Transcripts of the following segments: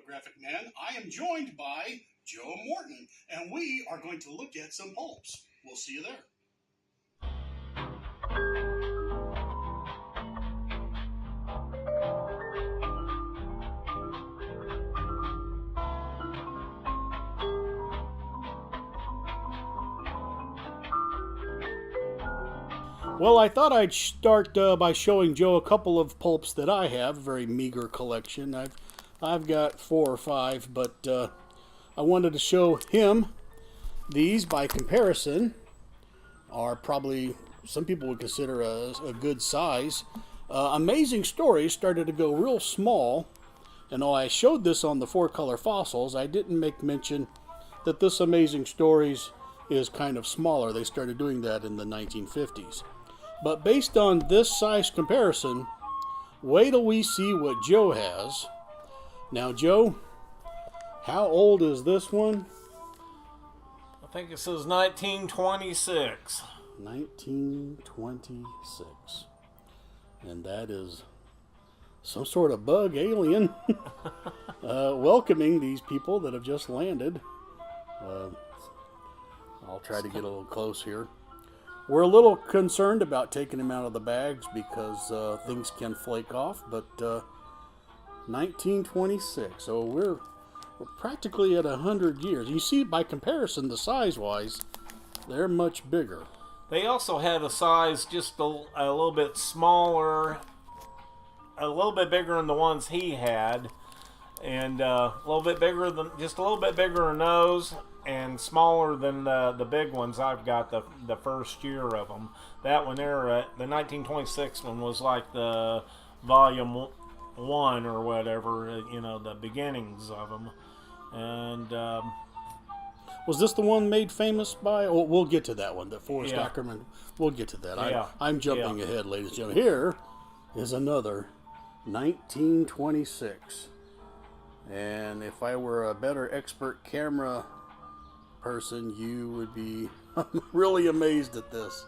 Photographic Man. I am joined by Joe Morton, and we are going to look at some pulps. We'll see you there. Well, I thought I'd start by showing Joe a couple of pulps that I have. A very meager collection. I've got 4 or 5, but I wanted to show him. These, by comparison, are probably, some people would consider a good size. Amazing Stories started to go real small, and though I showed this on the 4-color fossils, I didn't make mention that this Amazing Stories is kind of smaller. They started doing that in the 1950s. But based on this size comparison, wait till we see what Joe has. Now, Joe, how old is this one? I think it says 1926. 1926. And that is some sort of bug alien welcoming these people that have just landed. I'll try to get a little close here. We're a little concerned about taking them out of the bags because things can flake off, but 1926, so we're practically at 100 years. You see, by comparison, the size-wise, they're much bigger. They also had a size just a little bit smaller, a little bit bigger than the ones he had, and a little bit bigger than, just a little bit bigger nose, and smaller than the big ones I've got, the first year of them. That one there, the 1926 one was like the volume 1 or whatever, you know, the beginnings of them. And was this the one made famous by? Oh, we'll get to that one, the Forrest Ackerman. We'll get to that. Yeah. I'm jumping ahead, ladies and gentlemen. Here is another 1926. And if I were a better expert camera person, you would be really amazed at this,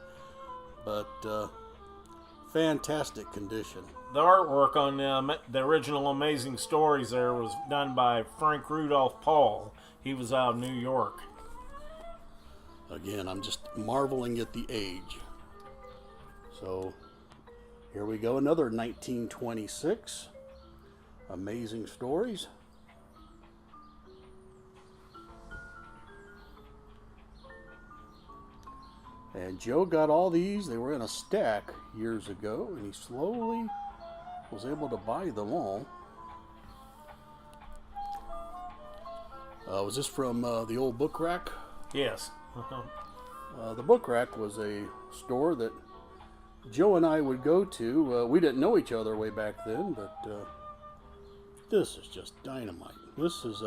but fantastic condition. The artwork on the original Amazing Stories there was done by Frank Rudolph Paul. He was out of New York. Again, I'm just marveling at the age. So here we go, another 1926 Amazing Stories. And Joe got all these. They were in a stack years ago, and he slowly was able to buy them all. Was this from the old book rack? Yes. The book rack was a store that Joe and I would go to. We didn't know each other way back then, but this is just dynamite. This is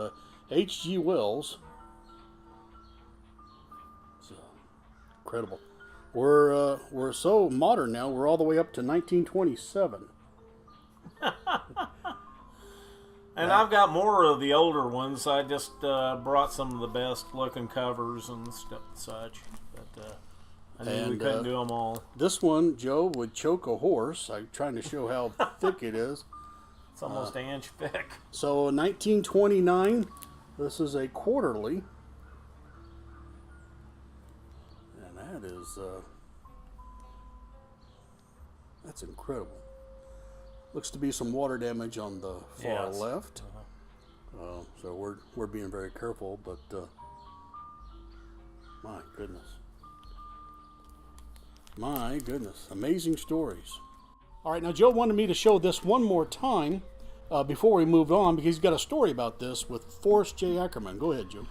H.G. Wells. Incredible. We're so modern now. We're all the way up to 1927. And I've got more of the older ones. I just brought some of the best looking covers and stuff, such. But I knew we couldn't do them all. This one, Joe would choke a horse. I'm trying to show how thick it is. It's almost an inch thick. So 1929. This is a quarterly. That is, that's incredible. Looks to be some water damage on the far left. So we're being very careful, but my goodness. My goodness. Amazing Stories. All right, now Joe wanted me to show this one more time before we move on, because he's got a story about this with Forrest J. Ackerman. Go ahead, Joe.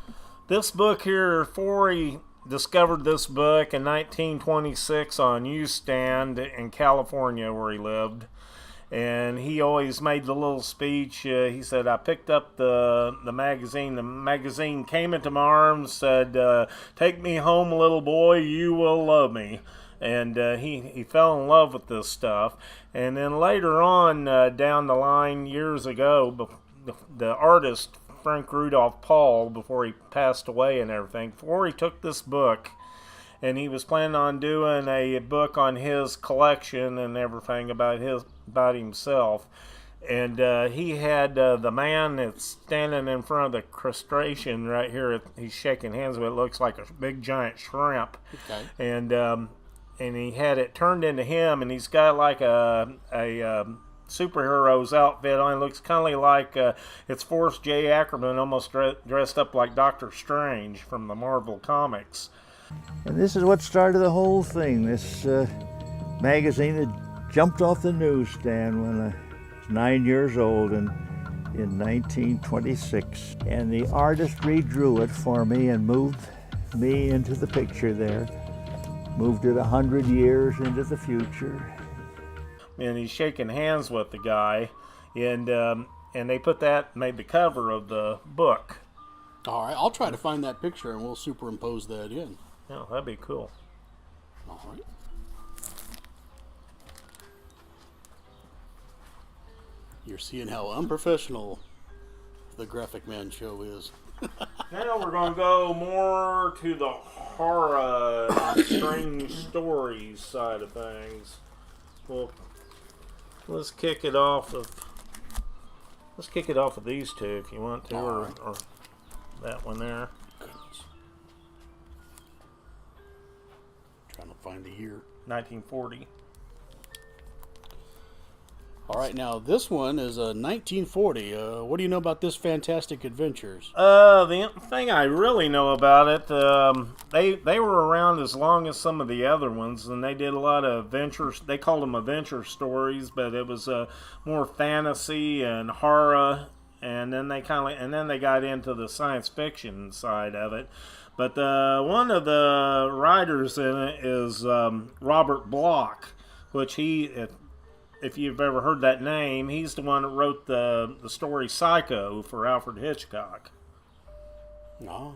This book here, Forrest discovered this book in 1926 on a newsstand in California where he lived, and he always made the little speech. He said, I picked up the magazine. The magazine came into my arms, said, take me home, little boy, you will love me. And he fell in love with this stuff. And then later on down the line, years ago, the artist Frank Rudolph Paul, before he passed away and everything, before he took this book, and he was planning on doing a book on his collection and everything about himself, And he had the man that's standing in front of the crustacean right here. He's shaking hands with. It looks like a big giant shrimp. Okay. And he had it turned into him, and he's got like a superhero's outfit on. It looks kind of like it's Forrest J. Ackerman almost dressed up like Doctor Strange from the Marvel Comics. And this is what started the whole thing. This magazine had jumped off the newsstand when I was 9 years old in 1926. And the artist redrew it for me and moved me into the picture there. Moved it 100 years into the future. And he's shaking hands with the guy, and they made the cover of the book. All right, I'll try to find that picture and we'll superimpose that in. Yeah, that'd be cool. All right. You're seeing how unprofessional the Graphic Man show is. Now we're going to go more to the horror and strange stories side of things. Well, let's kick it off of these two if you want to, or that one there. Goodness. Trying to find the year. 1940. All right, now this one is 1940. What do you know about this Fantastic Adventures? The thing I really know about it, they were around as long as some of the other ones, and they did a lot of adventures. They called them adventure stories, but it was more fantasy and horror, and then they got into the science fiction side of it. But one of the writers in it is Robert Bloch, which if you've ever heard that name, he's the one that wrote the story Psycho for Alfred Hitchcock. Oh.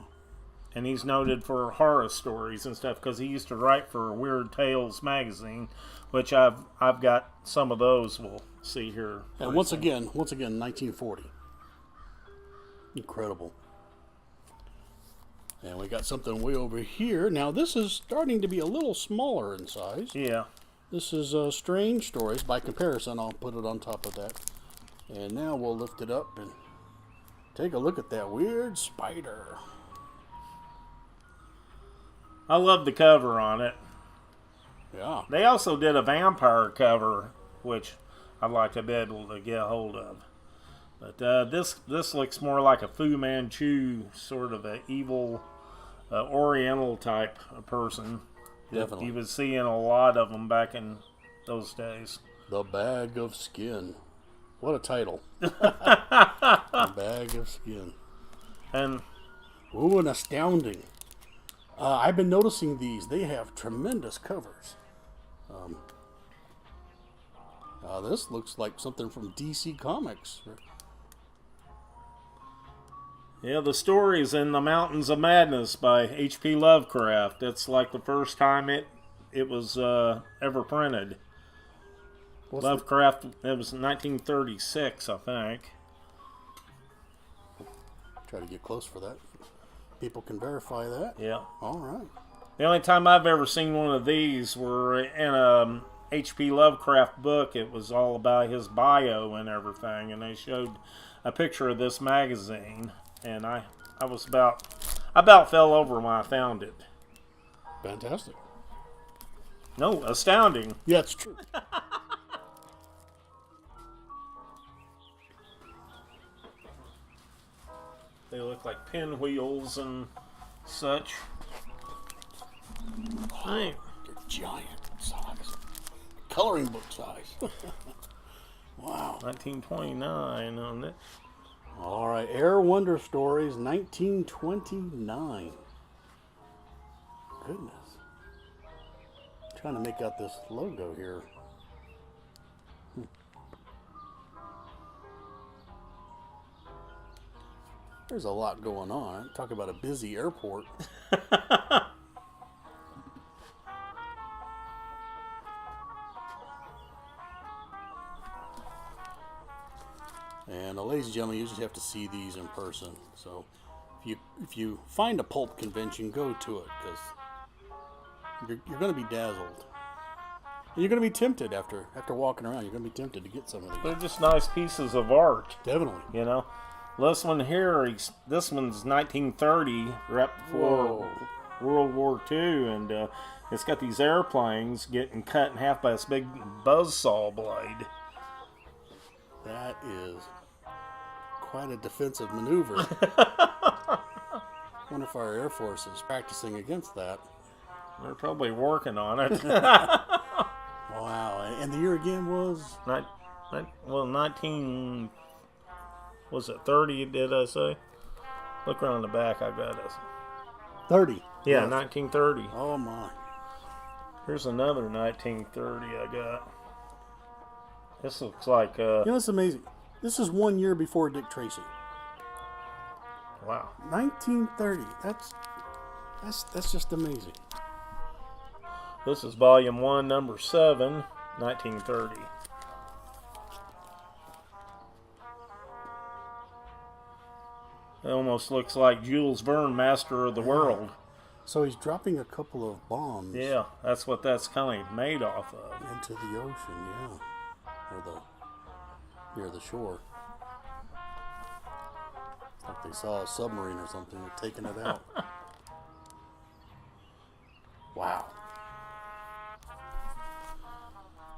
And he's noted for horror stories and stuff because he used to write for Weird Tales magazine, which I've got some of those we'll see here. And once again, 1940. Incredible. And we got something way over here. Now this is starting to be a little smaller in size. Yeah. This is Strange Stories. By comparison, I'll put it on top of that. And now we'll lift it up and take a look at that weird spider. I love the cover on it. Yeah. They also did a vampire cover, which I'd like to be able to get a hold of. But this looks more like a Fu Manchu, sort of an evil Oriental type of person. Definitely. You was seeing a lot of them back in those days. The Bag of Skin. What a title. The Bag of Skin. And Ooh, and astounding. I've been noticing these. They have tremendous covers. This looks like something from DC Comics. yeah, the stories in the Mountains of Madness by H.P. Lovecraft. It's like the first time it was ever printed. Lovecraft, it was 1936, I think. Try to get close for that. People can verify that. Yeah. All right. The only time I've ever seen one of these were in a H.P. Lovecraft book. It was all about his bio and everything, and they showed a picture of this magazine, and I about fell over when I found it. Fantastic. No, astounding. Yeah, it's true. They look like pinwheels and such. Hey. They're giant size. Coloring book size. Wow. 1929 on it. All right. Air Wonder Stories, 1929. Goodness. Trying to make out this logo here. There's a lot going on. Talk about a busy airport. And ladies and gentlemen, you just have to see these in person. So if you find a pulp convention, go to it, because you're going to be dazzled. You're going to be tempted after walking around. You're going to be tempted to get some of these. They're just nice pieces of art, Definitely. you know. This one here, this one's 1930, right before World War II, and it's got these airplanes getting cut in half by this big buzzsaw blade. That is quite a defensive maneuver. Wonder if our Air Force is practicing against that. They're probably working on it. Wow. And the year again was? 19... Was it 30, did I say? Look around the back, I got it. 30. Yeah, Yes. 1930. Oh, my. Here's another 1930 I got. This looks like... You know, it's amazing. This is 1 year before Dick Tracy. Wow. 1930. That's just amazing. This is volume 1, number 7, 1930. It almost looks like Jules Verne, Master of the World. So he's dropping a couple of bombs. Yeah, that's what that's kind of made off of. Into the ocean, yeah. Or near the shore. Like they saw a submarine or something and taking it out. Wow.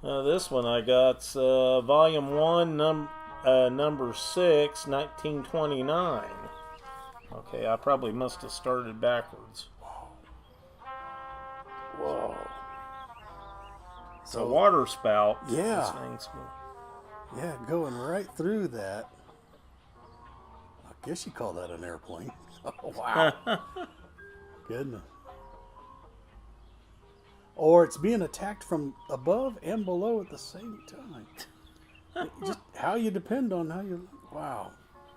This one I got volume 1, number 6, 1929. Okay, I probably must have started backwards. Whoa. It's a water spout. Yeah. This thing's- Yeah, going right through that. I guess you call that an airplane. Oh, wow. Goodness. Or it's being attacked from above and below at the same time. Just how you depend on how you... Wow.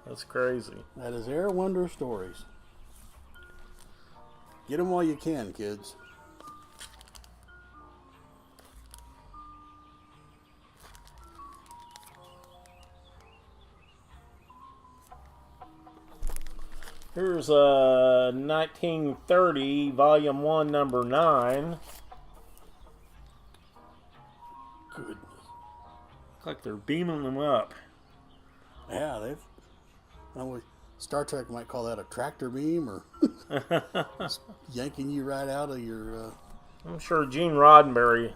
That's crazy. That is Air Wonder Stories. Get them while you can, kids. Here's 1930, volume 1, number 9. Goodness. Looks like they're beaming them up. Yeah, they've... Star Trek might call that a tractor beam, or just yanking you right out of your I'm sure Gene Roddenberry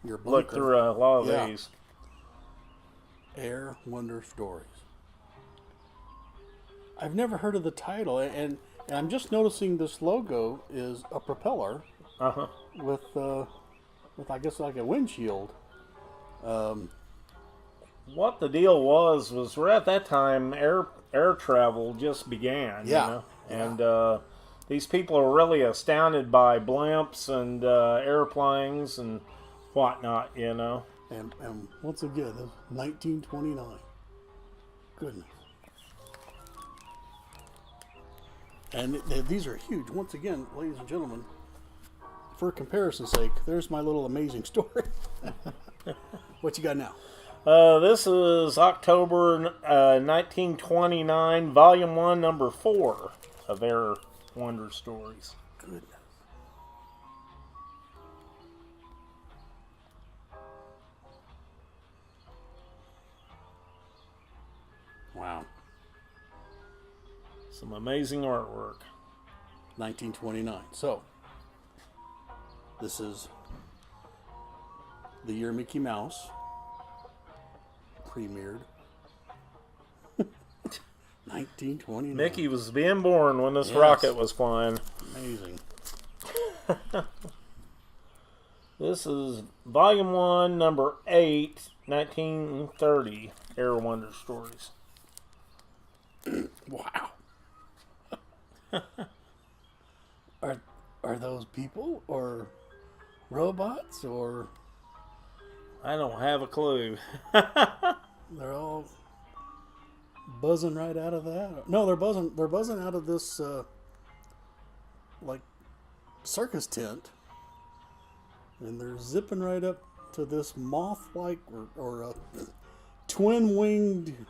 bunker. looked through a lot of Yeah. these. Air Wonder Stories. I've never heard of the title, and I'm just noticing this logo is a propeller Uh-huh. with I guess like a windshield. What the deal was right at that time, air travel just began. Yeah. You know? And these people are really astounded by blimps and airplanes and whatnot, you know. And once again, this 1929. Goodness. And these are huge. Once again, ladies and gentlemen, for comparison's sake, there's my little amazing story. What you got now? This is October 1929, Volume 1, Number 4 of Air Wonder Stories. Goodness. Wow. Some amazing artwork. 1929. So, this is the year Mickey Mouse premiered. 1929. Mickey was being born when this Yes. rocket was flying. Amazing. This is Volume 1, Number 8, 1930, Air Wonder Stories. Wow. Are those people or robots, or I don't have a clue. they're all buzzing right out of that? No, they're buzzing out of this like circus tent, and they're zipping right up to this moth-like or twin-winged.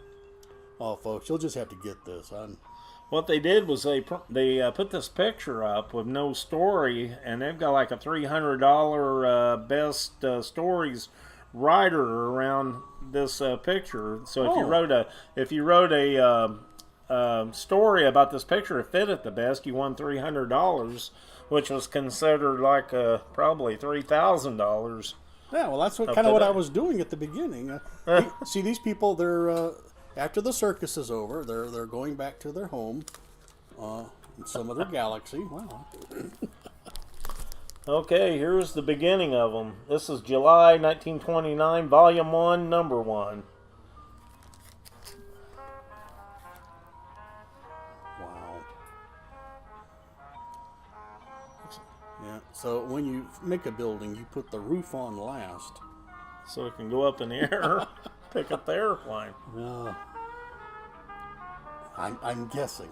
Oh, folks, you'll just have to get this. What they did was they put this picture up with no story, and they've got like a $300 best stories writer around this picture. So if you wrote a story about this picture that fit it the best, you won $300, which was considered like probably $3,000. Yeah, well, that's kind of what I was doing at the beginning. See, these people, they're after the circus is over, they're going back to their home in some other galaxy. Wow. Okay, here's the beginning of them. This is July 1929, Volume 1, Number 1. Wow. Yeah, so when you make a building, you put the roof on last. So it can go up in the air, pick up the airplane. I'm guessing.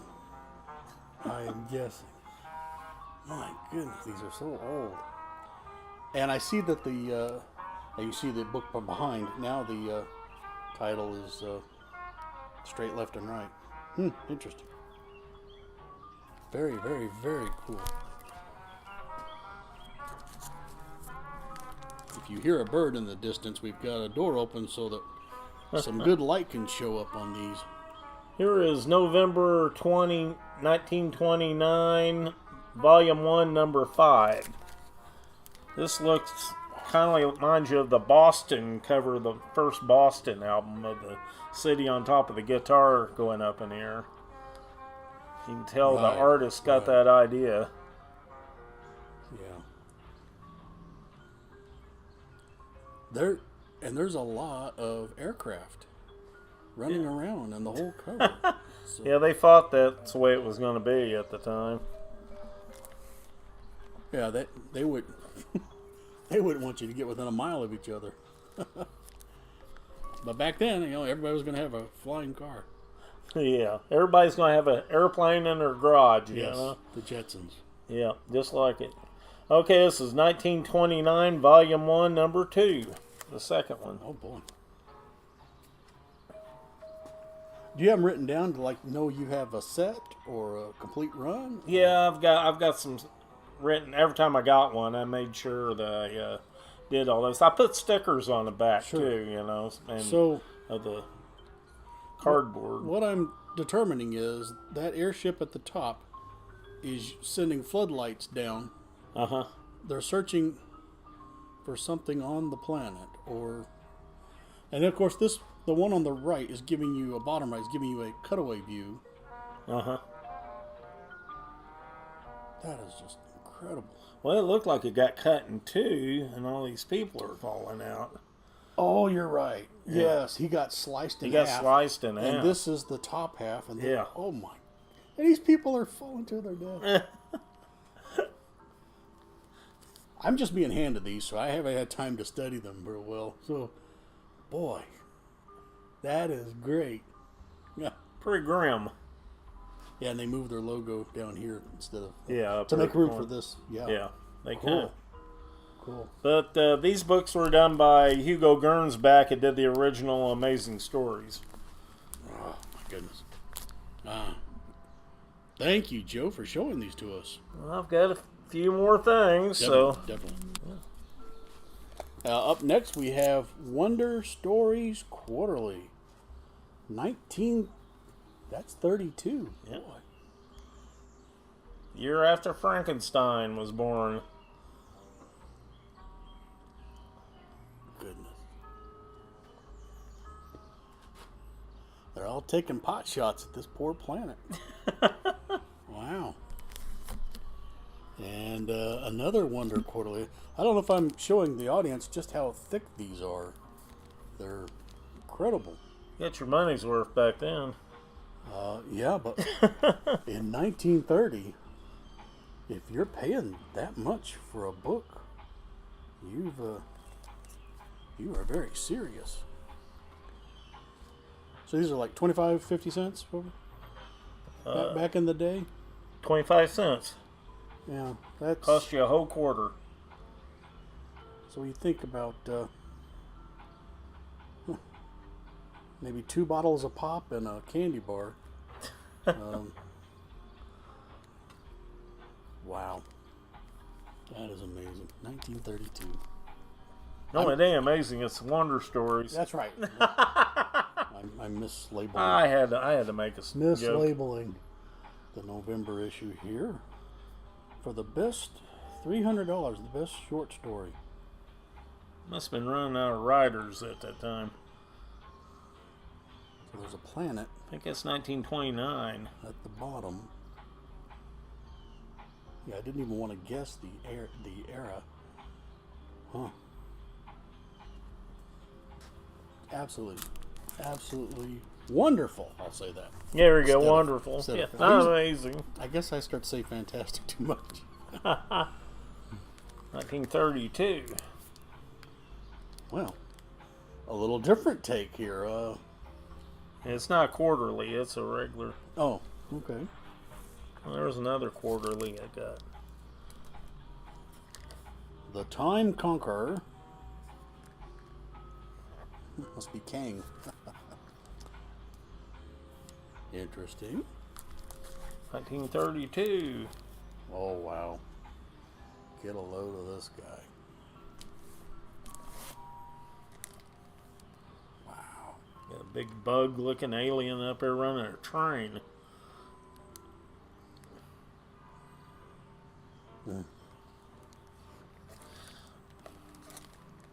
I am guessing. My goodness, these are so old. And I see that you see the book from behind. Now the title is Straight Left and Right. Interesting. Very, very, very cool. If you hear a bird in the distance, we've got a door open so that some good light can show up on these. Here is November 20, 1929, Volume 1, Number 5. This looks kind of reminds you of the Boston cover, the first Boston album of the city on top of the guitar going up in the air. You can tell the artist got that idea. Yeah. There's a lot of aircraft running around in the whole cover. So. Yeah, they thought that's the way it was going to be at the time. Yeah, they would they wouldn't want you to get within a mile of each other. But back then, everybody was going to have a flying car. Yeah, everybody's going to have an airplane in their garage. Yes, you know? the Jetsons. Yeah, just like it. Okay, this is 1929, Volume 1, Number 2. The second one. Oh, boy. Do you have them written down to know you have a set or a complete run? Yeah, I've got some written. Every time I got one, I made sure that I did all this. I put stickers on the back too, and so of the cardboard. What I'm determining is that airship at the top is sending floodlights down. They're searching for something on the planet, and of course the one on the right is giving you bottom right is giving you a cutaway view. That is just incredible. Well, it looked like it got cut in two, and all these people are falling out. Oh, you're right. Yeah. Yes, he got sliced in half. He got sliced in half. And this is the top half. And yeah. Oh, my. And these people are falling to their death. I'm just being handed these, so I haven't had time to study them real well. So, boy, that is great. Yeah. Pretty grim. Yeah, and they moved their logo down here instead of... Yeah. To make room for this. Yeah. Yeah. They cool. Cool. But these books were done by Hugo Gernsback, who did the original Amazing Stories. Oh, my goodness. Thank you, Joe, for showing these to us. Well, I've got a few more things. Definitely. Yeah. Up next, we have Wonder Stories Quarterly. That's 32. Yeah. Boy. Year after Frankenstein was born. Goodness. They're all taking pot shots at this poor planet. Wow. And another Wonder Quarterly. I don't know if I'm showing the audience just how thick these are. They're incredible. Get your money's worth back then. Yeah, but in 1930, if you're paying that much for a book, you are very serious. So these are like 25, 50 cents back in the day? 25 cents. Yeah, that's... Cost you a whole quarter. So you think about maybe 2 bottles of pop and a candy bar. Wow. That is amazing. 1932. No, it ain't amazing. It's Wonder Stories. That's right. I'm mislabeling. I had to make a joke. Mislabeling the November issue here for the best $300, the best short story. Must have been running out of writers at that time. So there's a planet I think that's 1929. at the bottom. Yeah, I didn't even want to guess the era. Huh. Absolutely wonderful. I'll say that. There we go. Instead of- Wonderful. instead Yeah, of- amazing. I guess I start to say fantastic too much. 1932. Well, a little different take here. It's not quarterly. It's a regular. Oh, okay. Well, there was another quarterly I got. The Time Conqueror. Must be Kang. Interesting. 1932. Oh, wow. Get a load of this guy. Wow. Got a big bug-looking alien up there running a train.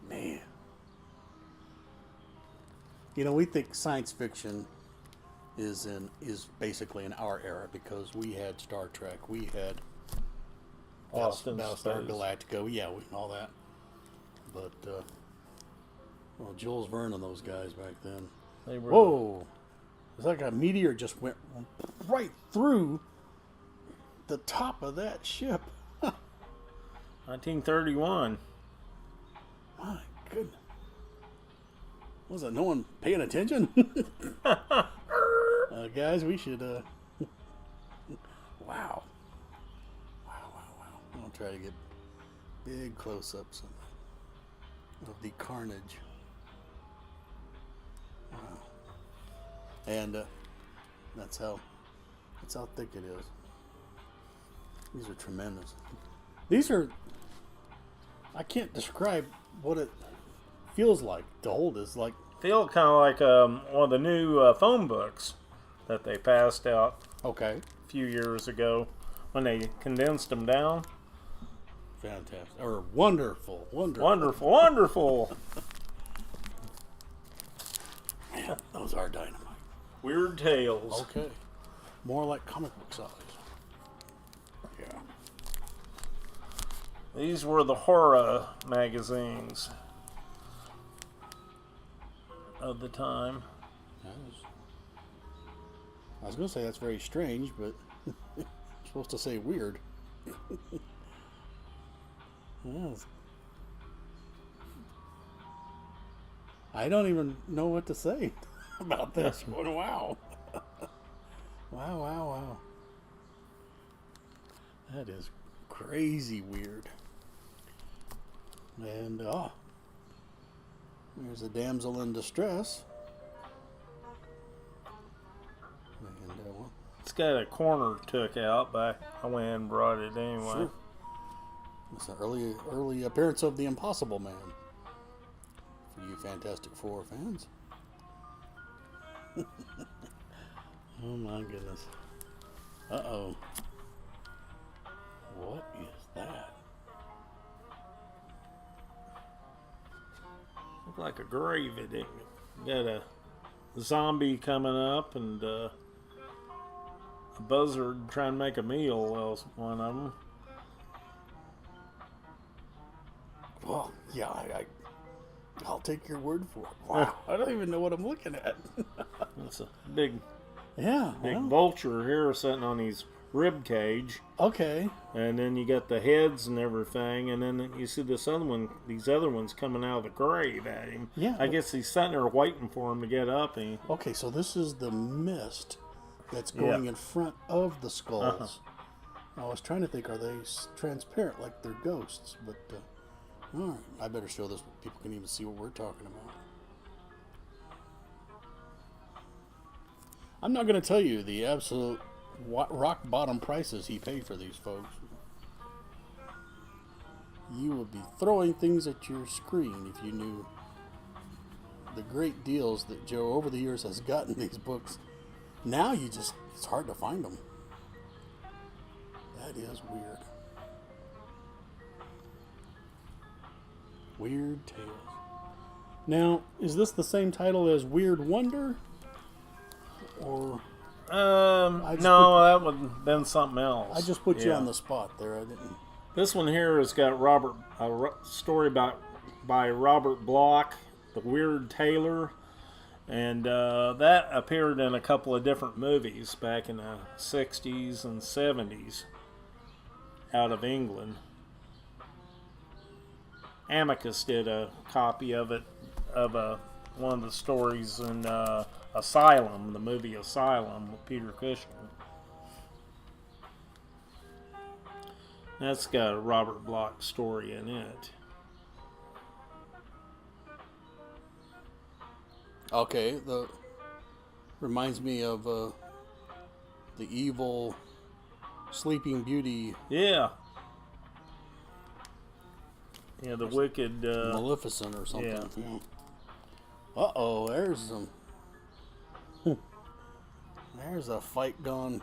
Man. You know, we think science fiction is basically in our era because we had Star Trek, we had Austin Battlestar Space. Galactica, yeah, all that. But well, Jules Verne and those guys back then. They were. Whoa! It's like a meteor just went right through the top of that ship. 1931. My goodness. Was it no one paying attention? Guys, we should, wow. I'll try to get big close-ups of the carnage. Wow. And that's how thick it is. These are tremendous. I can't describe what it feels like to hold this. Like, Feel kind of like one of the new phone books that they passed out okay, a few years ago when they condensed them down. fantastic or wonderful. Wonderful. Man, those are dynamite. Weird Tales. Okay, more like comic book size. Yeah. These were the horror magazines of the time. I was going to say that's very strange, but you're supposed to say weird. Yes. I don't even know what to say about this one. Wow. Wow. That is crazy weird. And, there's a damsel in distress. And, well, It's got a corner took out, but I went and brought it anyway. sure. It's an early appearance of the Impossible Man. For you Fantastic Four fans. Oh my goodness. Uh-oh. What is that? Look like a grave. It got a zombie coming up and a buzzard trying to make a meal. Was one of them. Well, yeah, I'll take your word for it. Wow. I don't even know what I'm looking at. It's a big Yeah. well, vulture here sitting on his rib cage, okay. and then you got the heads and everything, and then you see these other ones coming out of the grave at him. Yeah. I guess he's sitting there waiting for him to get up. And Okay, so this is the mist that's going in front of the skulls. I was trying to think, are they transparent like they're ghosts? But, all right, I better show this so people can even see what we're talking about. I'm not going to tell you the absolute rock bottom prices he paid for these folks. you would be throwing things at your screen if you knew the great deals that Joe over the years has gotten these books. Now it's hard to find them. That is weird. Weird Tales. Now, is this the same title as Weird Wonder? Or No, that would have been something else. I just put you on the spot there. I didn't. This one here has got a story by Robert Bloch, The Weird Tailor, and that appeared in a couple of different movies back in the 60s and 70s out of England. Amicus did a copy of it, of one of the stories in Asylum, the movie Asylum with Peter Cushing. That's got a Robert Bloch story in it. Okay, reminds me of the evil Sleeping Beauty. Yeah. Yeah, the wicked... Maleficent or something. Yeah. Uh-oh, there's some... There's a fight gone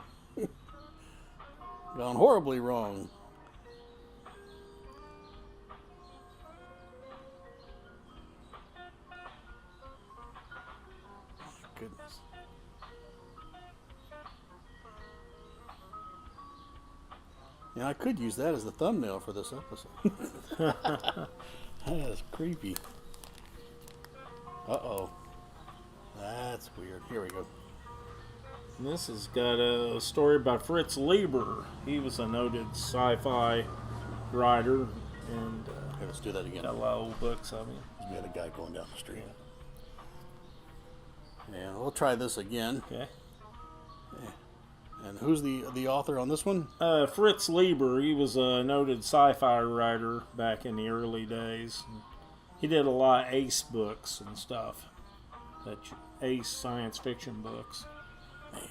horribly wrong. Goodness. Yeah, I could use that as the thumbnail for this episode. That is creepy. Uh-oh. That's weird. Here we go. This has got a story by Fritz Lieber. He was a noted sci-fi writer, and Okay, let's do that again. got a lot of old books of him. We had a guy going down the street. Yeah, we'll try this again. Okay. And who's the author on this one? Fritz Lieber. He was a noted sci-fi writer back in the early days. He did a lot of Ace books and stuff. Ace science fiction books. Man,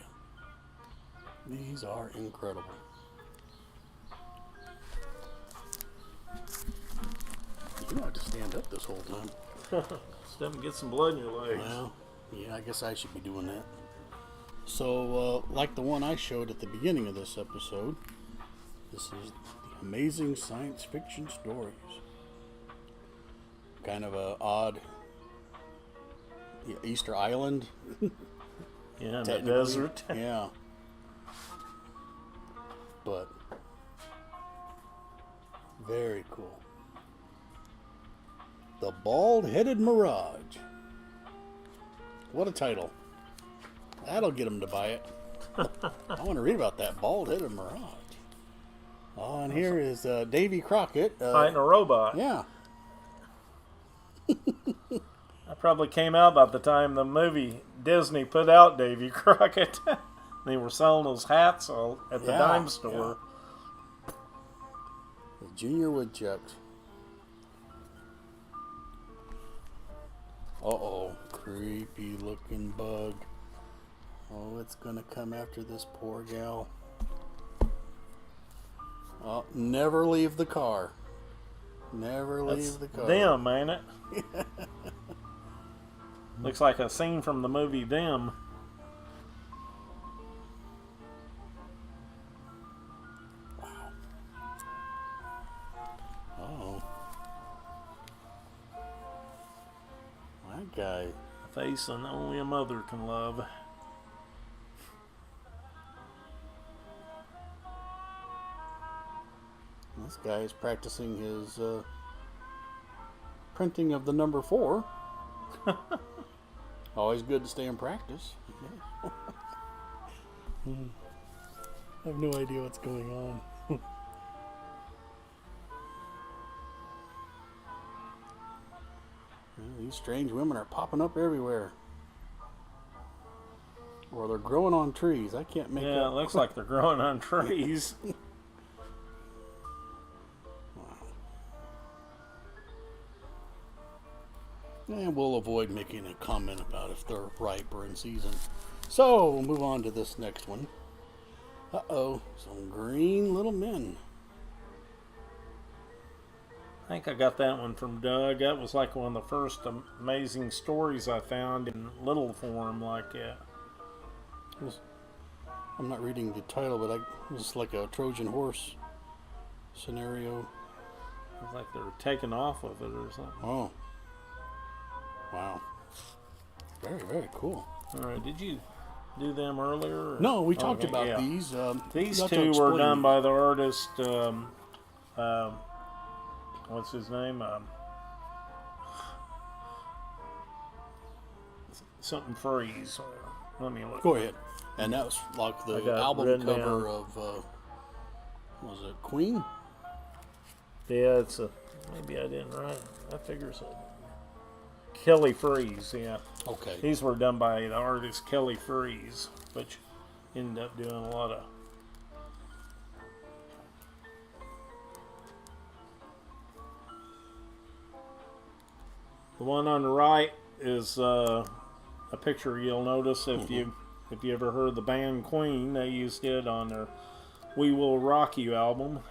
these are incredible. You don't have to stand up this whole time. Step and get some blood in your legs. Well, yeah, I guess I should be doing that. So, like the one I showed at the beginning of this episode, this is the Amazing Science Fiction Stories. Kind of a odd Easter Island. Yeah, in the desert. Yeah. But very cool. The Bald-Headed Mirage. What a title. That'll get them to buy it. I want to read about that Bald-Headed Mirage. Oh, and here is Davy Crockett. Fighting a robot. Yeah. That probably came out about the time the movie Disney put out Davy Crockett. They were selling those hats at the dime store. Yeah. The Junior Woodchucks. Uh-oh. Creepy looking bug. Oh, it's gonna come after this poor gal. Oh, never leave the car. Never leave the car. Them, ain't it? Looks like a scene from the movie Them. Oh. That guy. A face and only a mother can love. This guy is practicing his printing of the number 4. Always good to stay in practice. I have no idea what's going on. These strange women are popping up everywhere. Or they're growing on trees. I can't make Yeah, out. it looks like they're growing on trees. And we'll avoid making a comment about if they're ripe or in season. So, we'll move on to this next one. Uh-oh, some green little men. I think I got that one from Doug. That was like one of the first amazing stories I found in little form like that. I'm not reading the title, but it's like a Trojan horse scenario. It's like they were taken off of it or something. Oh. Wow. Very, very cool. All right, did you do them earlier? Or? No, we talked Okay, about yeah. these. These you have to two were explain done these. by the artist, what's his name? Something Freeze. Let me look. Go ahead. And that was like I the got it album written cover down. of, was it Queen? Yeah, it's a. Maybe I didn't write. I figure so. Kelly Freeze, yeah. Okay. These were done by the artist Kelly Freeze, which ended up doing a lot of. The one on the right is a picture you'll notice if you ever heard the band Queen. They used it on their "We Will Rock You" album.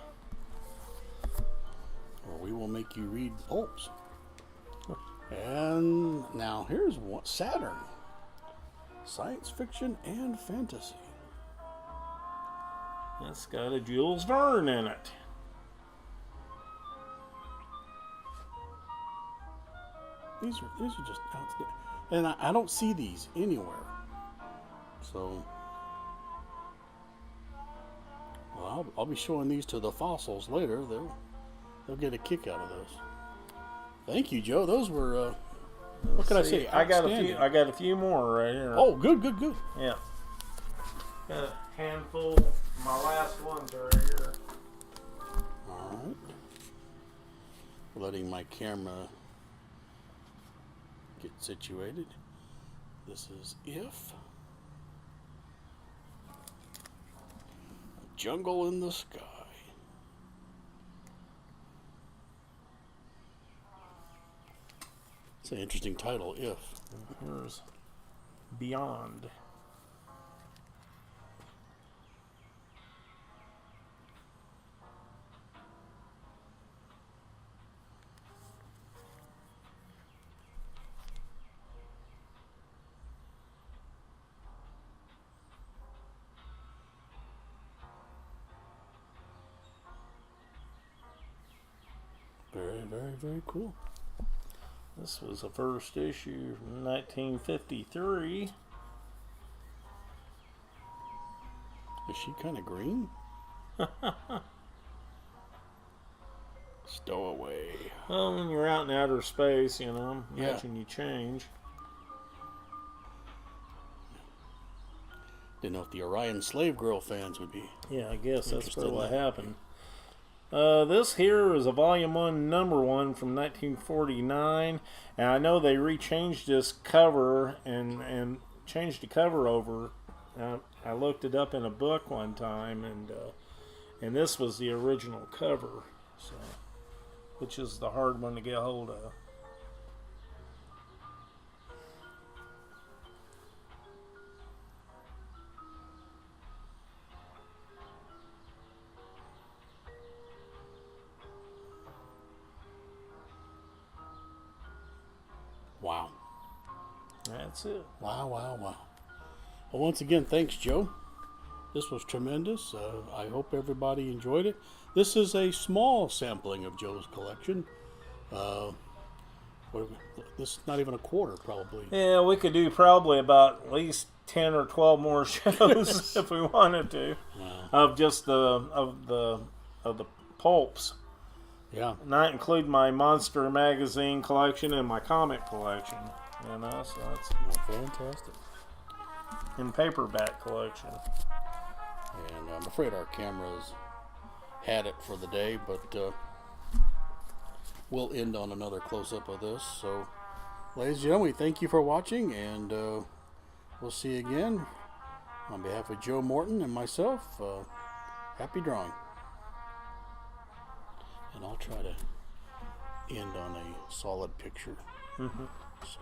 Or we will make you read Pulps. And now here's what Saturn. Science fiction and fantasy. That's got a Jules Verne in it. These are just outstanding. And I don't see these anywhere. So, well, I'll be showing these to the fossils later. They'll get a kick out of those. Thank you, Joe. Those were what could I say? I got a few. Outstanding. I got a few more right here. Oh, good. Yeah. Got a handful. My last ones are right here. All right. Letting my camera get situated. This is If. Jungle in the Sky. It's an interesting title, If. Here's Beyond. Very, very, very cool. This was the first issue from 1953. Is she kind of green? Stowaway. Well, when you're out in outer space, you know, Yeah. imagine you change. Didn't know if the Orion Slave Girl fans would be. Yeah, I guess that's Interested probably in what that. happened. This here is a volume 1, number 1 from 1949, and I know they rechanged this cover and changed the cover over. I looked it up in a book one time, and this was the original cover, so which is the hard one to get hold of. Wow. That's it. Wow. Well, once again, thanks, Joe. This was tremendous. I hope everybody enjoyed it. This is a small sampling of Joe's collection. This is not even a quarter, probably. Yeah, we could do probably about at least 10 or 12 more shows if we wanted to, Wow. of just the pulps. Yeah. Not include my monster magazine collection and my comic collection, you know, so that's Well, fantastic. in paperback collection. And I'm afraid our cameras had it for the day, but we'll end on another close-up of this. So, ladies and gentlemen, thank you for watching, and we'll see you again. On behalf of Joe Morton and myself, happy drawing. And I'll try to end on a solid picture. So.